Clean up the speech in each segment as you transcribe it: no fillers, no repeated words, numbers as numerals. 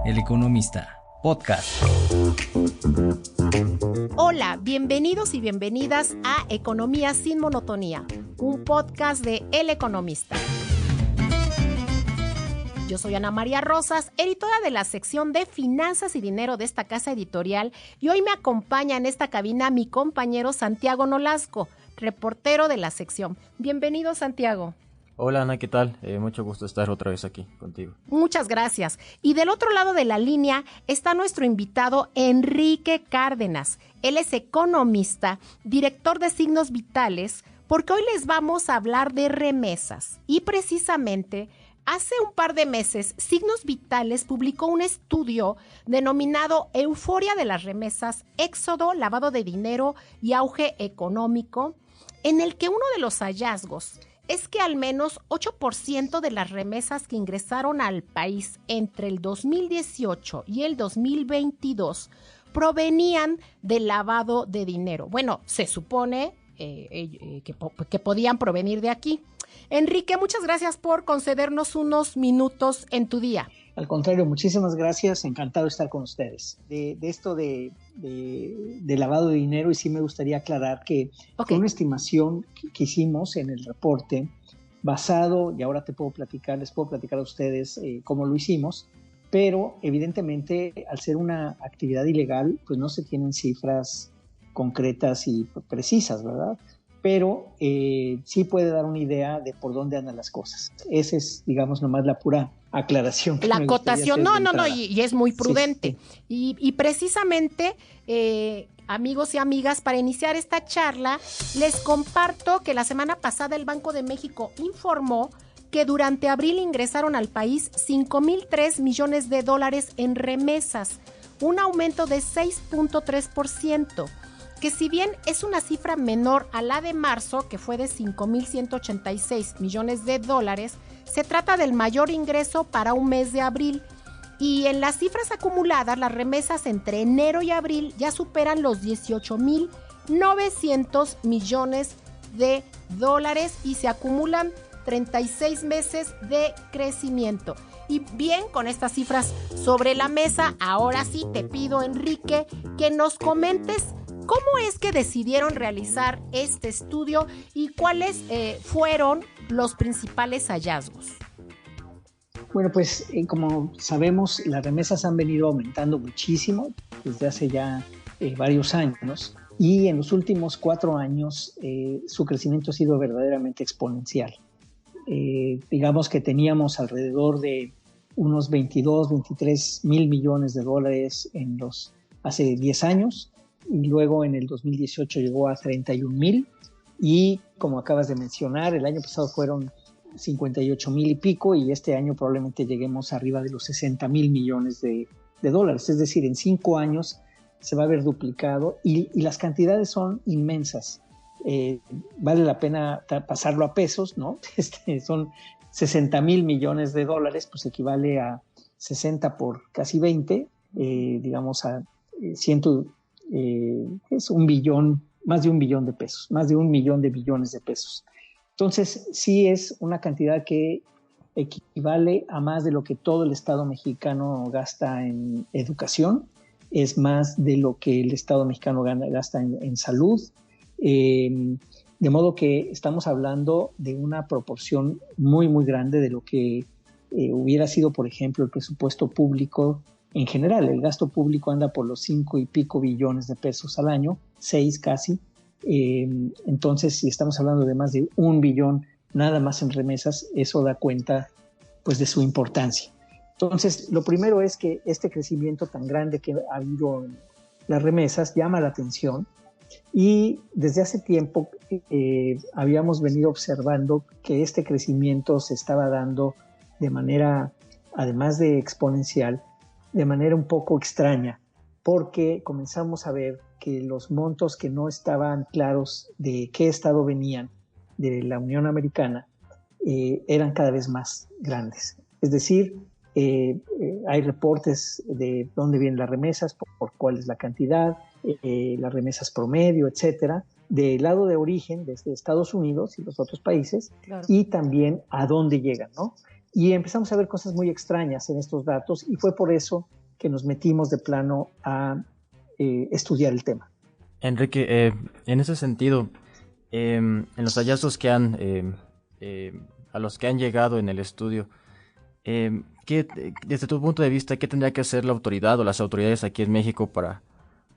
El Economista, podcast. Hola, bienvenidos y bienvenidas a Economía sin Monotonía, un podcast de El Economista. Yo soy Ana María Rosas, editora de la sección de Finanzas y Dinero de esta casa editorial, y hoy me acompaña en esta cabina mi compañero Santiago Nolasco, reportero de la sección. Bienvenido, Santiago. Hola Ana, ¿qué tal? Mucho gusto estar otra vez aquí contigo. Muchas gracias. Y del otro lado de la línea está nuestro invitado Enrique Cárdenas. Él es economista, director de Signos Vitales, porque hoy les vamos a hablar de remesas. Y precisamente, hace un par de meses, Signos Vitales publicó un estudio denominado Euforia de las remesas, éxodo, lavado de dinero y auge económico, en el que uno de los hallazgos es que al menos 8% de las remesas que ingresaron al país entre el 2018 y el 2022 provenían del lavado de dinero. Bueno, se supone que podían provenir de aquí. Enrique, muchas gracias por concedernos unos minutos en tu día. Al contrario, muchísimas gracias, encantado de estar con ustedes. De esto de lavado de dinero, y sí me gustaría aclarar que fue una estimación que hicimos en el reporte basado, y ahora les puedo platicar a ustedes cómo lo hicimos, pero evidentemente al ser una actividad ilegal, pues no se tienen cifras concretas y precisas, ¿verdad? Pero sí puede dar una idea de por dónde andan las cosas. Esa es, digamos, nomás la pura aclaración. La acotación, no, y es muy prudente. Sí. Y precisamente, amigos y amigas, para iniciar esta charla, les comparto que la semana pasada el Banco de México informó que durante abril ingresaron al país 5,003 millones de dólares en remesas, un aumento de 6.3%. Que si bien es una cifra menor a la de marzo, que fue de 5,186 millones de dólares, se trata del mayor ingreso para un mes de abril. Y en las cifras acumuladas, las remesas entre enero y abril ya superan los 18,900 millones de dólares y se acumulan 36 meses de crecimiento. Y bien, con estas cifras sobre la mesa, ahora sí te pido, Enrique, que nos comentes ¿cómo es que decidieron realizar este estudio y cuáles fueron los principales hallazgos? Bueno, pues como sabemos, las remesas han venido aumentando muchísimo desde hace ya varios años, y en los últimos 4 años su crecimiento ha sido verdaderamente exponencial. Digamos que teníamos alrededor de unos 22, 23 mil millones de dólares hace 10 años, y luego en el 2018 llegó a 31,000, y como acabas de mencionar, el año pasado fueron 58,000 y pico, y este año probablemente lleguemos arriba de los 60,000 millones de dólares, es decir, en 5 años se va a ver duplicado, y las cantidades son inmensas. Vale la pena pasarlo a pesos, ¿no? Son 60,000 millones de dólares, pues equivale a 60 por casi 20, digamos a 100. Es un billón, más de 1 billón de pesos, más de 1 millón de billones de pesos. Entonces, sí es una cantidad que equivale a más de lo que todo el Estado mexicano gasta en educación, es más de lo que el Estado mexicano gasta en salud, de modo que estamos hablando de una proporción muy, muy grande de lo que hubiera sido, por ejemplo, el presupuesto público. En general, el gasto público anda por los 5 y pico billones de pesos al año, 6 casi. Entonces, si estamos hablando de más de 1 billón nada más en remesas, eso da cuenta pues de su importancia. Entonces, lo primero es que este crecimiento tan grande que ha habido en las remesas llama la atención, y desde hace tiempo habíamos venido observando que este crecimiento se estaba dando de manera, además de exponencial, de manera un poco extraña, porque comenzamos a ver que los montos que no estaban claros de qué estado venían de la Unión Americana eran cada vez más grandes. Es decir, hay reportes de dónde vienen las remesas, por cuál es la cantidad, las remesas promedio, etcétera, del lado de origen, desde Estados Unidos y los otros países, claro, y también a dónde llegan, ¿no? Y empezamos a ver cosas muy extrañas en estos datos y fue por eso que nos metimos de plano a estudiar el tema. Enrique, en ese sentido, en los hallazgos que a los que han llegado en el estudio, desde tu punto de vista, ¿qué tendría que hacer la autoridad o las autoridades aquí en México para,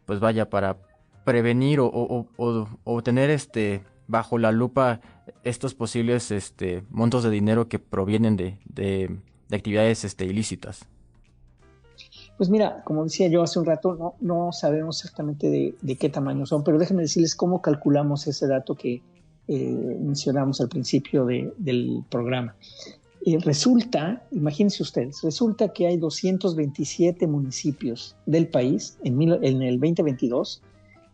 pues vaya, para prevenir o tener bajo la lupa estos posibles montos de dinero que provienen de actividades ilícitas? Pues mira, como decía yo hace un rato, no sabemos exactamente de qué tamaño son, pero déjenme decirles cómo calculamos ese dato que mencionamos al principio del programa. Resulta, imagínense ustedes, resulta que hay 227 municipios del país en el 2022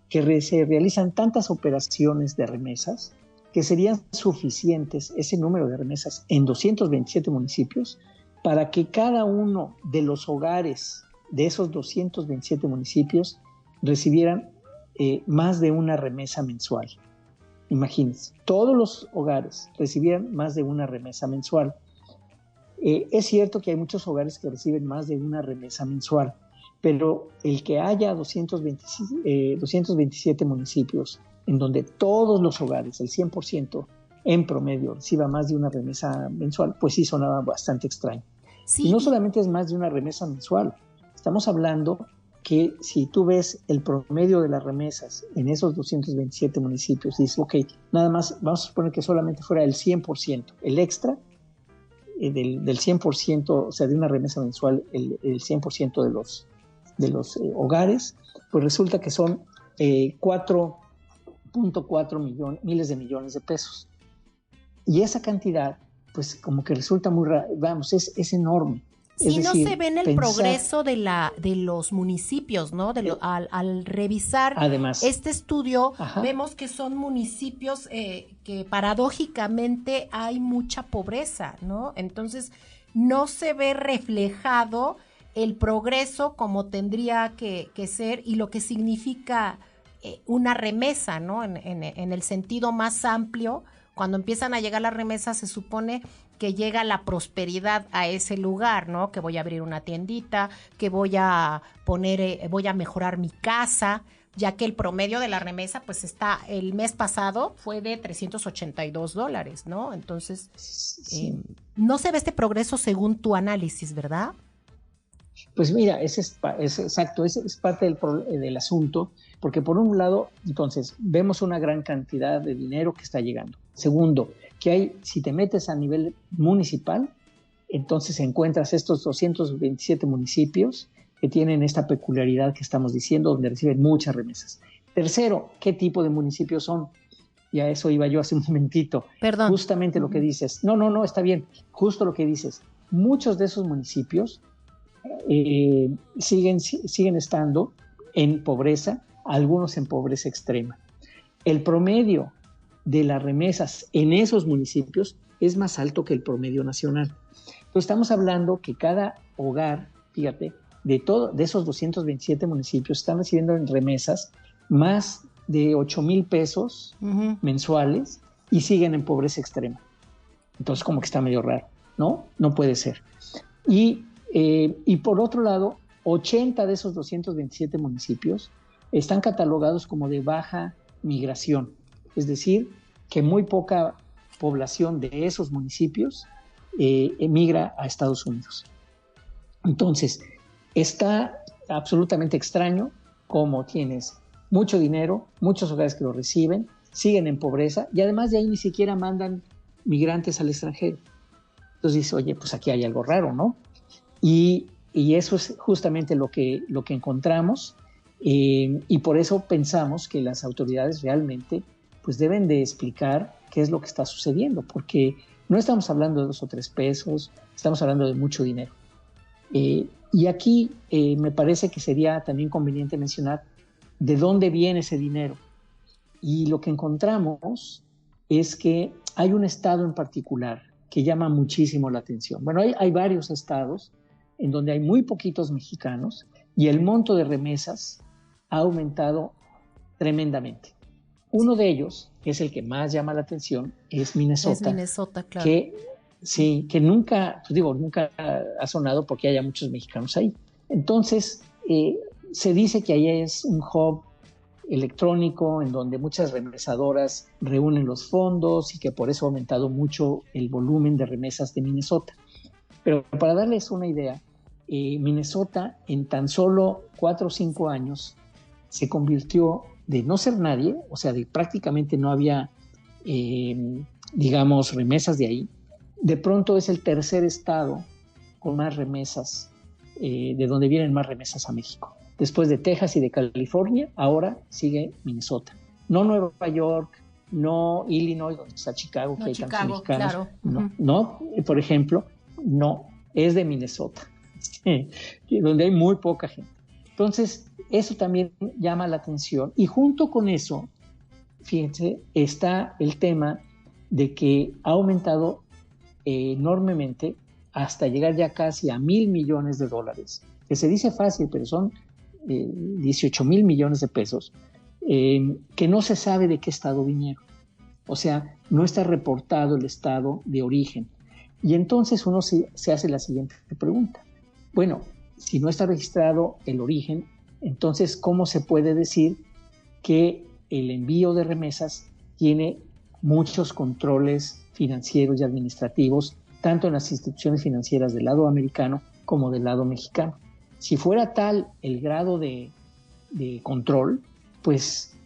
que se realizan tantas operaciones de remesas que serían suficientes ese número de remesas en 227 municipios para que cada uno de los hogares de esos 227 municipios recibieran más de una remesa mensual. Imagínense, todos los hogares recibieran más de una remesa mensual. Es cierto que hay muchos hogares que reciben más de una remesa mensual, pero el que haya 227 municipios en donde todos los hogares, el 100% en promedio, reciba más de una remesa mensual, pues sí sonaba bastante extraño. Sí. Y no solamente es más de una remesa mensual, estamos hablando que si tú ves el promedio de las remesas en esos 227 municipios, dices, ok, nada más, vamos a suponer que solamente fuera el 100%, el extra del 100%, o sea, de una remesa mensual, el 100% de los hogares, pues resulta que son 4.4 miles de millones de pesos. Y esa cantidad, pues como que resulta muy rara, vamos, es enorme. Sí, no se ve en el progreso de los municipios, ¿no? Al revisar además, este estudio, vemos que son municipios que paradójicamente hay mucha pobreza, ¿no? Entonces, no se ve reflejado el progreso como tendría que ser y lo que significa una remesa, ¿no? En el sentido más amplio, cuando empiezan a llegar las remesas, se supone que llega la prosperidad a ese lugar, ¿no? Que voy a abrir una tiendita, que voy a mejorar mi casa, ya que el promedio de la remesa, pues el mes pasado fue de $382, ¿no? Entonces, sí. No se ve este progreso según tu análisis, ¿verdad? Pues mira, es exacto, es parte del asunto, porque por un lado, entonces, vemos una gran cantidad de dinero que está llegando. Segundo, que si te metes a nivel municipal, entonces encuentras estos 227 municipios que tienen esta peculiaridad que estamos diciendo, donde reciben muchas remesas. Tercero, ¿qué tipo de municipios son? Y a eso iba yo hace un momentito. Perdón. Justamente lo que dices. No, está bien. Justo lo que dices. Muchos de esos municipios siguen estando en pobreza, algunos en pobreza extrema. El promedio de las remesas en esos municipios es más alto que el promedio nacional. Entonces estamos hablando que cada hogar, fíjate, de esos 227 municipios están recibiendo en remesas más de 8,000 pesos mensuales y siguen en pobreza extrema. Entonces como que está medio raro, ¿no? No puede ser. Y por otro lado, 80 de esos 227 municipios están catalogados como de baja migración, es decir, que muy poca población de esos municipios emigra a Estados Unidos. Entonces, está absolutamente extraño cómo tienes mucho dinero, muchos hogares que lo reciben, siguen en pobreza y además de ahí ni siquiera mandan migrantes al extranjero. Entonces dices, oye, pues aquí hay algo raro, ¿no? Y eso es justamente lo que encontramos y por eso pensamos que las autoridades realmente pues deben de explicar qué es lo que está sucediendo, porque no estamos hablando de 2 o 3 pesos, estamos hablando de mucho dinero. Y aquí me parece que sería también conveniente mencionar de dónde viene ese dinero. Y lo que encontramos es que hay un estado en particular que llama muchísimo la atención. Bueno, hay varios estados en donde hay muy poquitos mexicanos y el monto de remesas ha aumentado tremendamente. Uno de ellos, que es el que más llama la atención, es Minnesota. Es Minnesota, claro. Que Sí, que nunca, pues digo, nunca ha sonado porque haya muchos mexicanos ahí. Entonces, se dice que ahí es un hub electrónico en donde muchas remesadoras reúnen los fondos y que por eso ha aumentado mucho el volumen de remesas de Minnesota. Pero para darles una idea, Minnesota en tan solo 4 o 5 años se convirtió de no ser nadie, o sea, de prácticamente no había, digamos, remesas de ahí. De pronto es el tercer estado con más remesas, de donde vienen más remesas a México. Después de Texas y de California, ahora sigue Minnesota. No Nueva York, no Illinois, donde está Chicago, No, que hay Chicago, tantos mexicanos. claro. No, no, por ejemplo, no, es de Minnesota, donde hay muy poca gente. Entonces, eso también llama la atención. Y junto con eso, fíjense, está el tema de que ha aumentado enormemente hasta llegar ya casi a $1,000 millones, que se dice fácil, pero son 18,000 millones de pesos, que no se sabe de qué estado vinieron. O sea, no está reportado el estado de origen. Y entonces uno se hace la siguiente pregunta. Bueno, si no está registrado el origen, entonces, ¿cómo se puede decir que el envío de remesas tiene muchos controles financieros y administrativos, tanto en las instituciones financieras del lado americano como del lado mexicano? Si fuera tal el grado de control, pues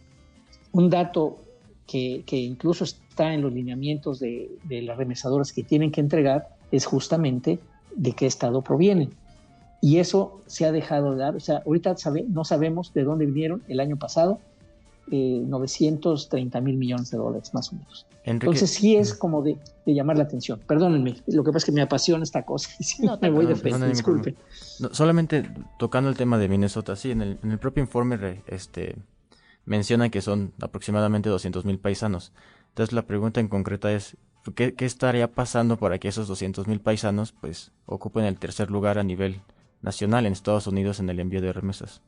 un dato que incluso está en los lineamientos de las remesadoras que tienen que entregar es justamente de qué estado provienen. Y eso se ha dejado de dar. O sea, ahorita no sabemos de dónde vinieron el año pasado, 930,000 millones de dólares más o menos. Enrique, entonces sí es como de llamar la atención. Perdónenme, lo que pasa es que me apasiona esta cosa y sí, me voy de frente, disculpen. No, solamente tocando el tema de Minnesota, sí, en el propio informe menciona que son aproximadamente 200,000 paisanos. Entonces la pregunta en concreta es, ¿qué estaría pasando para que esos 200,000 paisanos pues ocupen el tercer lugar a nivel nacional en Estados Unidos en el envío de remesas?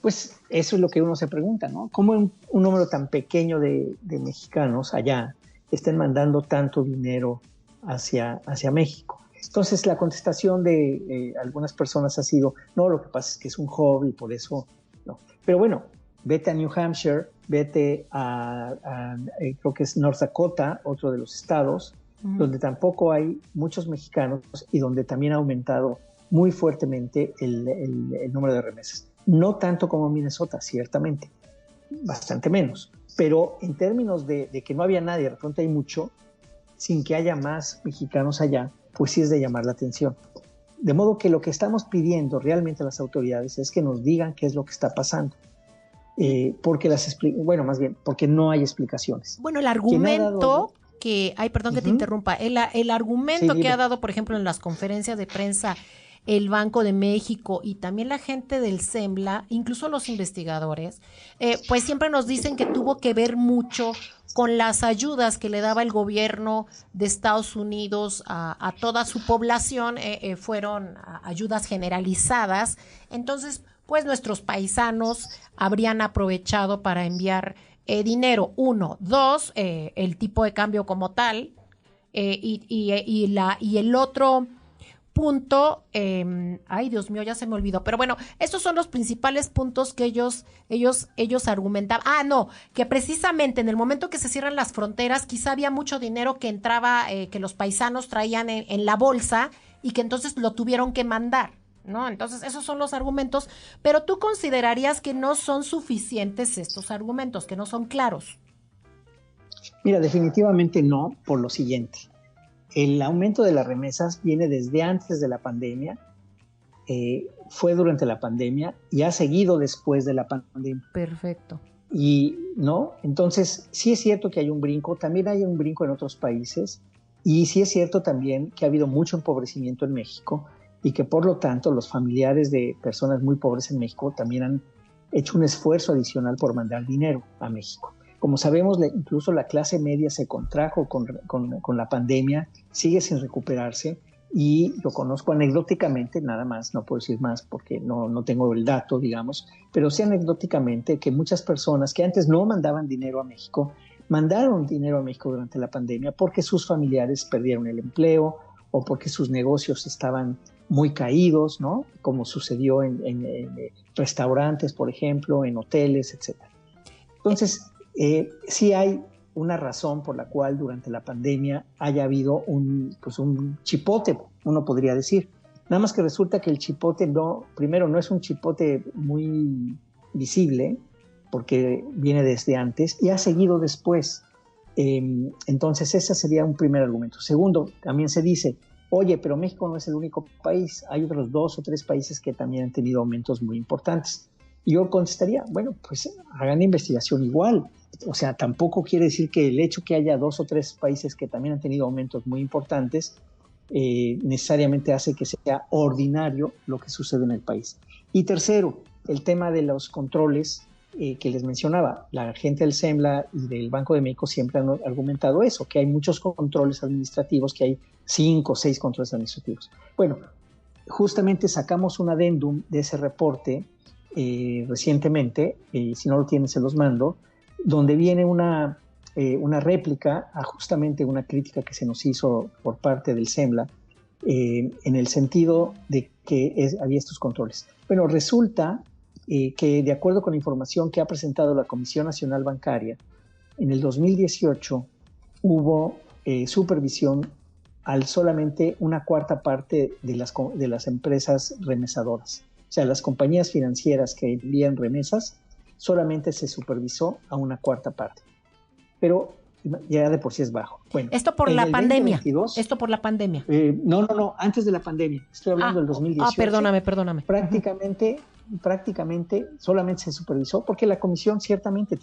Pues eso es lo que uno se pregunta, ¿no? ¿Cómo un número tan pequeño de mexicanos allá estén mandando tanto dinero hacia México? Entonces la contestación de algunas personas ha sido, no, lo que pasa es que es un hobby, por eso no. Pero bueno, vete a New Hampshire, vete a creo que es North Dakota, otro de los estados, donde tampoco hay muchos mexicanos y donde también ha aumentado muy fuertemente el número de remesas. No tanto como Minnesota, ciertamente, bastante menos, pero en términos de que no había nadie, de repente hay mucho, sin que haya más mexicanos allá, pues sí es de llamar la atención. De modo que lo que estamos pidiendo realmente a las autoridades es que nos digan qué es lo que está pasando. Porque más bien, porque no hay explicaciones. Bueno, el argumento perdón que te interrumpa, el argumento que ha dado, por ejemplo, en las conferencias de prensa el Banco de México y también la gente del SEMLA, incluso los investigadores, pues siempre nos dicen que tuvo que ver mucho con las ayudas que le daba el gobierno de Estados Unidos a toda su población, fueron ayudas generalizadas. Entonces, pues nuestros paisanos habrían aprovechado para enviar dinero. 1, 2, el tipo de cambio como tal, y el otro punto, ay Dios mío, ya se me olvidó, pero bueno, estos son los principales puntos que ellos argumentaban. Que precisamente en el momento que se cierran las fronteras, quizá había mucho dinero que entraba, que los paisanos traían en la bolsa y que entonces lo tuvieron que mandar, ¿no? Entonces esos son los argumentos, pero tú considerarías que no son suficientes estos argumentos, que no son claros. Mira, definitivamente no, por lo siguiente. El aumento de las remesas viene desde antes de la pandemia, fue durante la pandemia y ha seguido después de la pandemia. Perfecto. Y, ¿no? Entonces, sí es cierto que hay un brinco, también hay un brinco en otros países, y sí es cierto también que ha habido mucho empobrecimiento en México y que por lo tanto los familiares de personas muy pobres en México también han hecho un esfuerzo adicional por mandar dinero a México. Como sabemos, incluso la clase media se contrajo con la pandemia, sigue sin recuperarse, y lo conozco anecdóticamente, nada más, no puedo decir más porque no tengo el dato, digamos, pero sí anecdóticamente que muchas personas que antes no mandaban dinero a México, mandaron dinero a México durante la pandemia porque sus familiares perdieron el empleo o porque sus negocios estaban muy caídos, ¿no? Como sucedió en restaurantes, por ejemplo, en hoteles, etc. Entonces, sí hay una razón por la cual durante la pandemia haya habido un chipote, uno podría decir. Nada más que resulta que el chipote primero no es un chipote muy visible, porque viene desde antes y ha seguido después. Entonces ese sería un primer argumento. Segundo, también se dice, oye, pero México no es el único país, hay otros 2 o 3 países que también han tenido aumentos muy importantes. Y yo contestaría, bueno, pues hagan investigación igual. O sea, tampoco quiere decir que el hecho que haya 2 o 3 países que también han tenido aumentos muy importantes necesariamente hace que sea ordinario lo que sucede en el país. Y tercero, el tema de los controles que les mencionaba. La gente del SEMLA y del Banco de México siempre han argumentado eso, que hay muchos controles administrativos, que hay 5 o 6 controles administrativos. Bueno, justamente sacamos un adendum de ese reporte recientemente, si no lo tienen se los mando, donde viene una réplica a justamente una crítica que se nos hizo por parte del SEMLA en el sentido de que había estos controles. Bueno, resulta que de acuerdo con la información que ha presentado la Comisión Nacional Bancaria, en el 2018 hubo supervisión al solamente una cuarta parte de las empresas remesadoras. O sea, las compañías financieras que envían remesas solamente se supervisó a una cuarta parte. Pero ya de por sí es bajo. Bueno, esto por la pandemia. 2022, esto por la pandemia. No, antes de la pandemia. Estoy hablando del 2018. Perdóname. Prácticamente solamente se supervisó porque la comisión ciertamente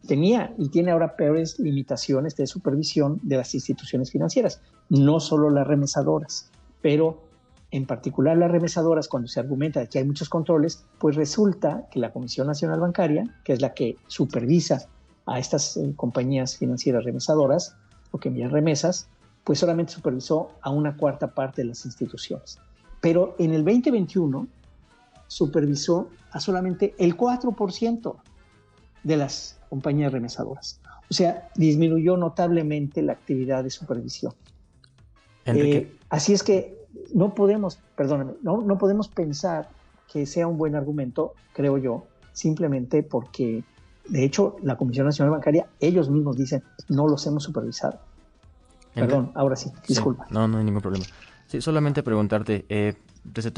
tenía y tiene ahora peores limitaciones de supervisión de las instituciones financieras, no solo las remesadoras, pero en particular las remesadoras, cuando se argumenta de que hay muchos controles, pues resulta que la Comisión Nacional Bancaria, que es la que supervisa a estas compañías financieras remesadoras o que envían remesas, pues solamente supervisó a una cuarta parte de las instituciones. Pero en el 2021 supervisó a solamente el 4% de las compañías remesadoras. O sea, disminuyó notablemente la actividad de supervisión. Así es que no podemos pensar que sea un buen argumento, creo yo, simplemente porque, de hecho, la Comisión Nacional Bancaria, ellos mismos dicen, no los hemos supervisado. Perdón, ahora sí, disculpa. Sí, no hay ningún problema. Sí, solamente preguntarte, desde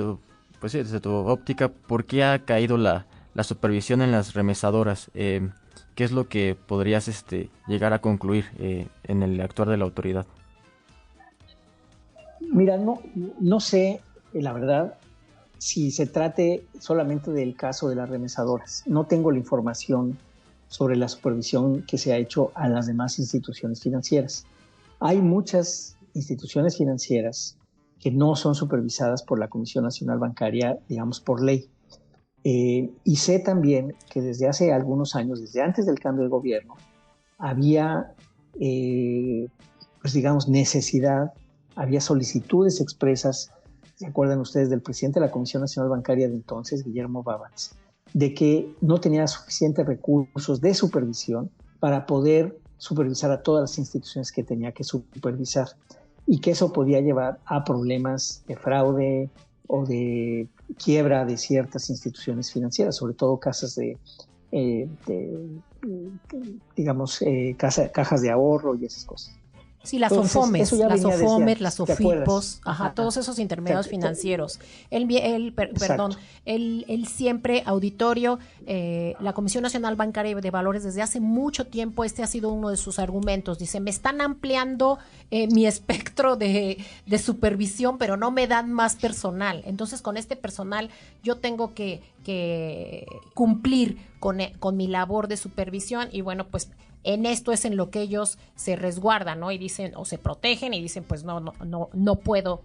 tu óptica, ¿por qué ha caído la supervisión en las remesadoras? ¿Qué es lo que podrías llegar a concluir en el actuar de la autoridad? Mira, no sé, la verdad, si se trate solamente del caso de las remesadoras. No tengo la información sobre la supervisión que se ha hecho a las demás instituciones financieras. Hay muchas instituciones financieras que no son supervisadas por la Comisión Nacional Bancaria, digamos, por ley. Y sé también que desde hace algunos años, desde antes del cambio de gobierno, había, necesidad, había solicitudes expresas, ¿se acuerdan ustedes del presidente de la Comisión Nacional Bancaria de entonces, Guillermo Bábanes, de que no tenía suficientes recursos de supervisión para poder supervisar a todas las instituciones que tenía que supervisar y que eso podía llevar a problemas de fraude o de quiebra de ciertas instituciones financieras, sobre todo cajas cajas de ahorro y esas cosas. Sí, las OFOMES, las OFIPOS, todos esos intermediarios financieros. El siempre auditorio, la Comisión Nacional Bancaria de Valores desde hace mucho tiempo, ha sido uno de sus argumentos. Dice, me están ampliando mi espectro de supervisión, pero no me dan más personal. Entonces, con este personal yo tengo que cumplir con mi labor de supervisión y bueno, pues en esto es en lo que ellos se resguardan, ¿no? Y dicen, o se protegen y dicen, pues no puedo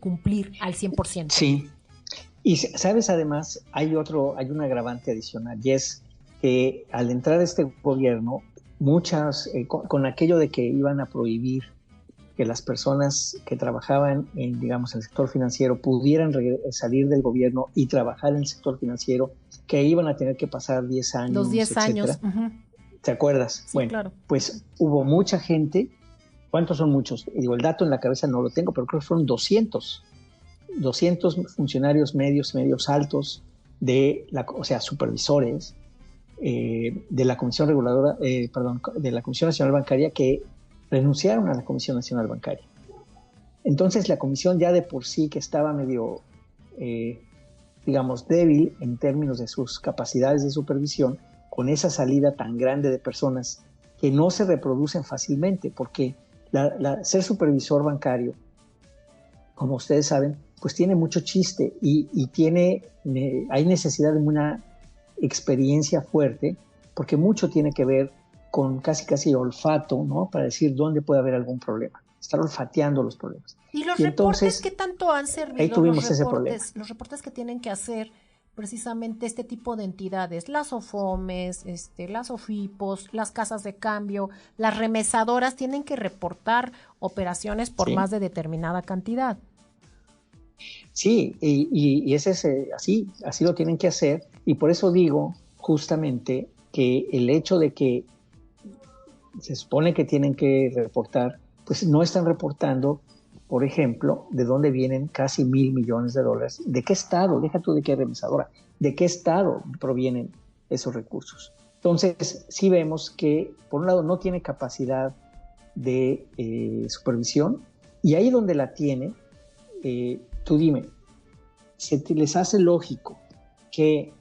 cumplir al 100%. Sí. Y sabes, además, hay un agravante adicional, y es que al entrar este gobierno, muchas, con aquello de que iban a prohibir que las personas que trabajaban en, digamos, el sector financiero pudieran salir del gobierno y trabajar en el sector financiero, que iban a tener que pasar 10 años, Los 10 etcétera. años. Uh-huh. ¿Te acuerdas? Sí, bueno, claro. Pues hubo mucha gente. ¿Cuántos son muchos? Digo, el dato en la cabeza no lo tengo, pero creo que fueron 200 funcionarios medios altos o sea, supervisores de la Comisión Reguladora, de la Comisión Nacional Bancaria, que renunciaron a la Comisión Nacional Bancaria. Entonces la comisión ya de por sí, que estaba medio, digamos, débil en términos de sus capacidades de supervisión, con esa salida tan grande de personas que no se reproducen fácilmente, porque ser supervisor bancario, como ustedes saben, pues tiene mucho chiste y hay necesidad de una experiencia fuerte, porque mucho tiene que ver con casi olfato, ¿no? Para decir dónde puede haber algún problema, estar olfateando los problemas. ¿Y los y reportes entonces, qué tanto han servido? ahí tuvimos ese problema. Los reportes que tienen que hacer precisamente este tipo de entidades, las OFOMES, las OFIPOS, las casas de cambio, las remesadoras, tienen que reportar operaciones por más de determinada cantidad. Sí, y ese es así lo tienen que hacer, y por eso digo justamente que el hecho de que se supone que tienen que reportar, pues no están reportando, por ejemplo, de dónde vienen casi $1,000 millones, de qué estado, deja tú de qué remesadora, de qué estado provienen esos recursos. Entonces, sí vemos que, por un lado, no tiene capacidad de supervisión, y ahí donde la tiene, tú dime, ¿se les hace lógico que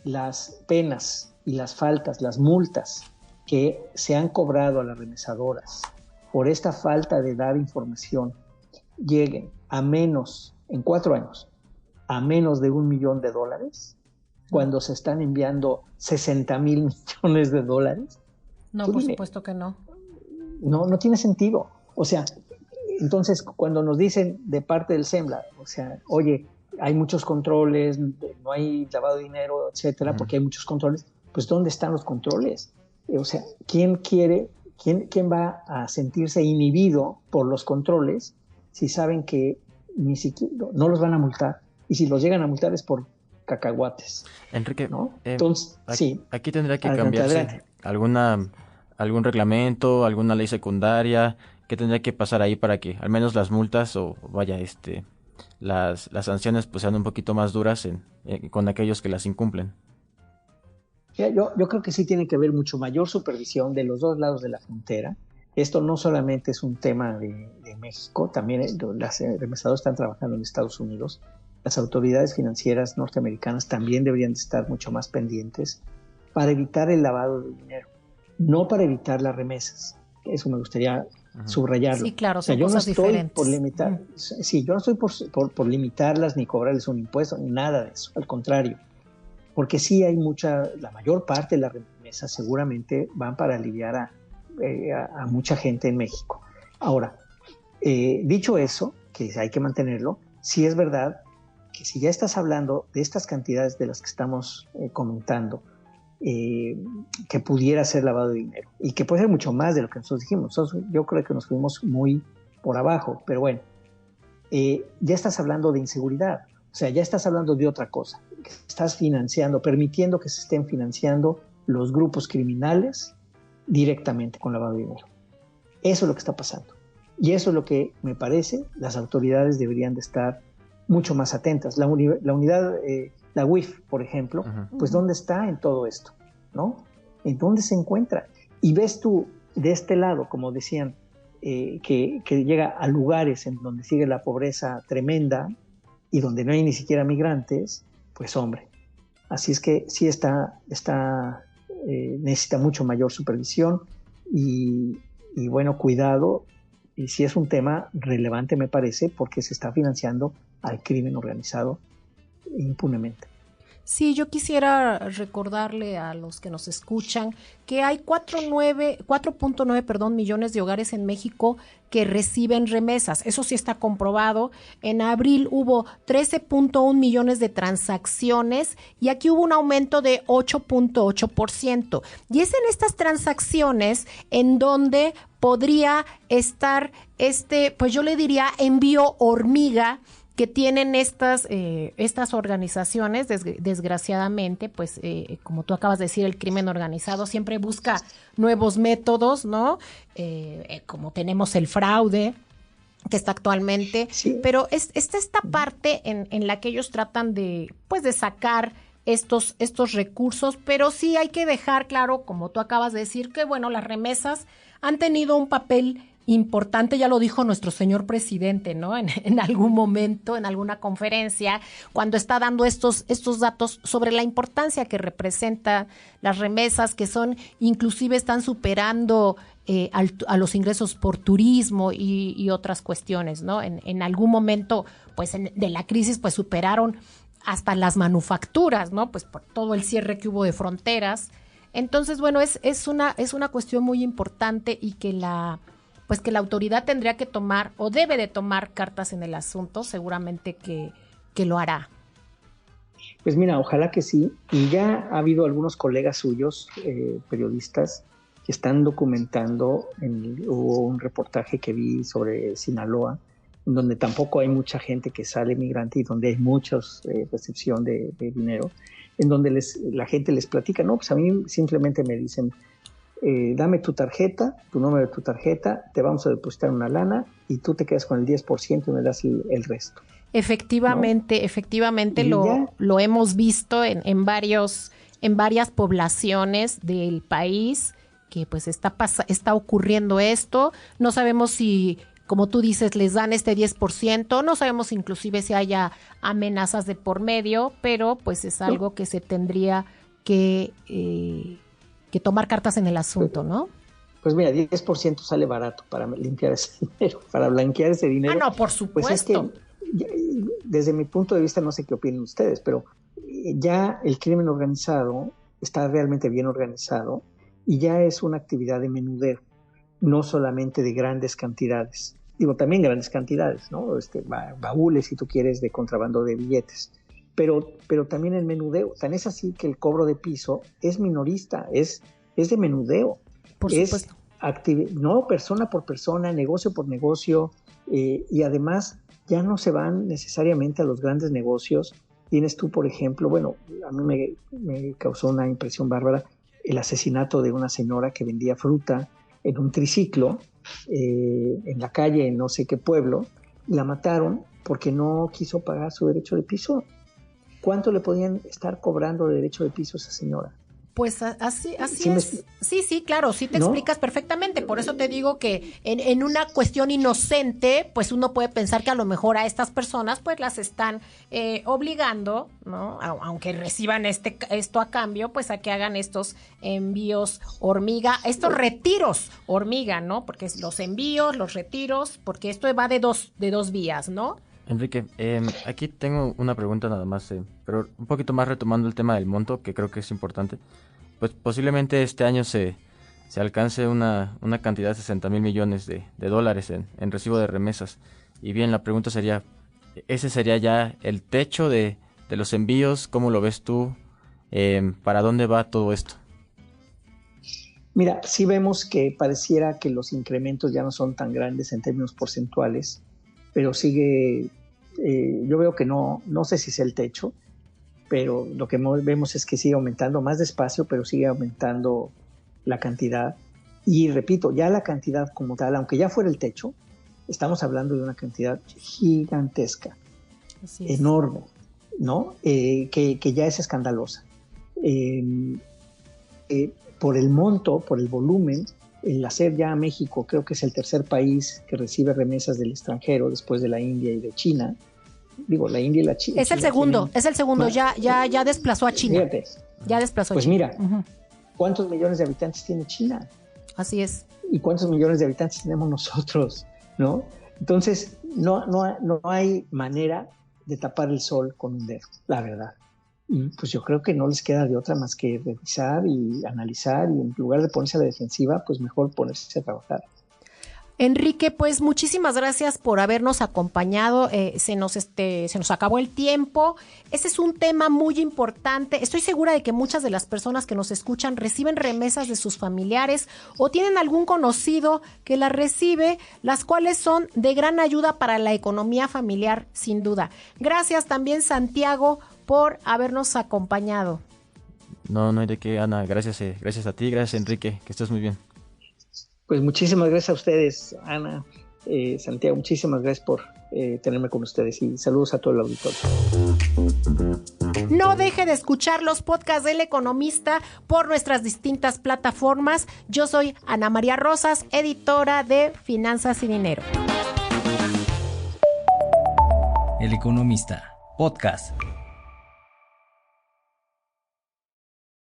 las penas y las faltas, las multas que se han cobrado a las remesadoras por esta falta de dar información lleguen a menos, en 4 años, a menos de $1 millón, cuando se están enviando $60,000 millones? No, por supuesto que no. No tiene sentido. O sea, entonces cuando nos dicen de parte del SEMLA, o sea, oye, hay muchos controles, no hay lavado de dinero, etcétera, porque hay muchos controles, pues ¿dónde están los controles? O sea, ¿quién va a sentirse inhibido por los controles si saben que ni siquiera no los van a multar? Y si los llegan a multar es por cacahuates. Enrique, ¿no? Entonces, aquí tendría que adelante, cambiarse algún reglamento, alguna ley secundaria. ¿Qué tendría que pasar ahí para que al menos las multas las sanciones pues sean un poquito más duras con aquellos que las incumplen? Yo creo que sí tiene que haber mucho mayor supervisión de los dos lados de la frontera. Esto no solamente es un tema de México, también las remesadoras están trabajando en Estados Unidos. Las autoridades financieras norteamericanas también deberían de estar mucho más pendientes para evitar el lavado de dinero, no para evitar las remesas. Eso me gustaría subrayarlo. Sí, claro, son yo cosas no estoy diferentes. por limitar, yo no estoy por limitarlas ni cobrarles un impuesto, ni nada de eso, al contrario. Porque sí hay la mayor parte de las remesas seguramente van para aliviar a mucha gente en México. Ahora, dicho eso, que hay que mantenerlo, sí es verdad que si ya estás hablando de estas cantidades de las que estamos comentando, que pudiera ser lavado de dinero, y que puede ser mucho más de lo que nosotros dijimos. Yo creo que nos fuimos muy por abajo, pero bueno, ya estás hablando de inseguridad, o sea, ya estás hablando de otra cosa. Estás permitiendo que se estén financiando los grupos criminales directamente con lavado de dinero. Eso es lo que está pasando. Y eso es lo que me parece las autoridades deberían de estar mucho más atentas. La unidad, la UIF, por ejemplo, pues ¿dónde está en todo esto? ¿No? ¿En dónde se encuentra? Y ves tú de este lado, como decían, que llega a lugares en donde sigue la pobreza tremenda y donde no hay ni siquiera migrantes, pues hombre, así es que sí necesita mucho mayor supervisión y bueno, cuidado, y sí es un tema relevante me parece, porque se está financiando al crimen organizado impunemente. Sí, yo quisiera recordarle a los que nos escuchan que hay 4.9 millones de hogares en México que reciben remesas. Eso sí está comprobado. En abril hubo 13.1 millones de transacciones y aquí hubo un aumento de 8.8%. Y es en estas transacciones en donde podría estar pues yo le diría envío hormiga, que tienen estas organizaciones, desgraciadamente, pues como tú acabas de decir, el crimen organizado siempre busca nuevos métodos, ¿no? Como tenemos el fraude que está actualmente, sí. Pero esta parte en la que ellos tratan de sacar estos recursos, pero sí hay que dejar claro, como tú acabas de decir, que bueno, las remesas han tenido un papel importante, ya lo dijo nuestro señor presidente, ¿no? En algún momento, en alguna conferencia, cuando está dando estos datos sobre la importancia que representan las remesas, que inclusive están superando a los ingresos por turismo y otras cuestiones, ¿no? En algún momento, pues, de la crisis, pues, superaron hasta las manufacturas, ¿no? Pues, por todo el cierre que hubo de fronteras. Entonces, bueno, es una cuestión muy importante y que la autoridad tendría que tomar o debe de tomar cartas en el asunto, seguramente que lo hará. Pues mira, ojalá que sí. Y ya ha habido algunos colegas suyos, periodistas, que están documentando. Hubo un reportaje que vi sobre Sinaloa, en donde tampoco hay mucha gente que sale migrante y donde hay muchos recepción de dinero, en donde la gente les platica, no, pues a mí simplemente me dicen, dame tu tarjeta, tu número de tu tarjeta, te vamos a depositar una lana y tú te quedas con el 10% y me das el resto. Efectivamente, ¿no? Efectivamente lo hemos visto en varias poblaciones del país, que pues está ocurriendo esto. No sabemos si, como tú dices, les dan este 10%, no sabemos inclusive si haya amenazas de por medio, pero pues es algo que se tendría que tomar cartas en el asunto, ¿no? Pues mira, 10% sale barato para limpiar ese dinero, para blanquear ese dinero. Ah, no, por supuesto. Pues es que, desde mi punto de vista, no sé qué opinen ustedes, pero ya el crimen organizado está realmente bien organizado y ya es una actividad de menudeo, no solamente de grandes cantidades. Digo, también grandes cantidades, ¿no? Baúles, si tú quieres, de contrabando de billetes. Pero también el menudeo. Tan es así que el cobro de piso es minorista, es de menudeo. Por supuesto. No persona por persona, negocio por negocio, y además ya no se van necesariamente a los grandes negocios. Tienes tú, por ejemplo, bueno, a mí me causó una impresión bárbara el asesinato de una señora que vendía fruta en un triciclo en la calle en no sé qué pueblo. La mataron porque no quiso pagar su derecho de piso. ¿Cuánto le podían estar cobrando de derecho de piso a esa señora? Pues así es. Sí, claro, sí te explicas perfectamente. Por eso te digo que en una cuestión inocente, pues uno puede pensar que a lo mejor a estas personas pues las están obligando, ¿no? Aunque reciban esto a cambio, pues a que hagan estos envíos hormiga, estos retiros hormiga, ¿no? Porque es los envíos, los retiros, porque esto va de dos vías, ¿no? Enrique, aquí tengo una pregunta nada más, pero un poquito más retomando el tema del monto, que creo que es importante. Pues posiblemente este año se alcance una cantidad de 60,000 millones de dólares en recibo de remesas. Y bien, la pregunta sería, ¿ese sería ya el techo de los envíos? ¿Cómo lo ves tú? ¿Para dónde va todo esto? Mira, sí vemos que pareciera que los incrementos ya no son tan grandes en términos porcentuales, pero sigue, yo veo que no sé si es el techo, pero lo que vemos es que sigue aumentando más despacio, pero sigue aumentando la cantidad. Y repito, ya la cantidad como tal, aunque ya fuera el techo, estamos hablando de una cantidad gigantesca, enorme, ¿no? Que ya es escandalosa. Por el monto, por el volumen, el hacer ya a México, creo que es el tercer país que recibe remesas del extranjero después de la India y de China. Digo, la India y la China. Es el segundo, ya desplazó a China. Fíjate. Ya desplazó a China. Pues mira, Uh-huh. ¿cuántos millones de habitantes tiene China? Así es. ¿Y cuántos millones de habitantes tenemos nosotros? ¿No? Entonces, no hay manera de tapar el sol con un dedo, la verdad. Y pues yo creo que no les queda de otra más que revisar y analizar, y en lugar de ponerse a la defensiva, pues mejor ponerse a trabajar. Enrique, pues muchísimas gracias por habernos acompañado. Se nos acabó el tiempo. Ese es un tema muy importante. Estoy segura de que muchas de las personas que nos escuchan reciben remesas de sus familiares o tienen algún conocido que las recibe, las cuales son de gran ayuda para la economía familiar, sin duda. Gracias también, Santiago, por habernos acompañado. No hay de qué, Ana. Gracias a ti, gracias, Enrique. Que estés muy bien. Pues muchísimas gracias a ustedes, Ana, Santiago, muchísimas gracias por tenerme con ustedes y saludos a todo el auditorio. No deje de escuchar los podcasts del Economista por nuestras distintas plataformas. Yo soy Ana María Rosas, editora de Finanzas y Dinero. El Economista, podcast.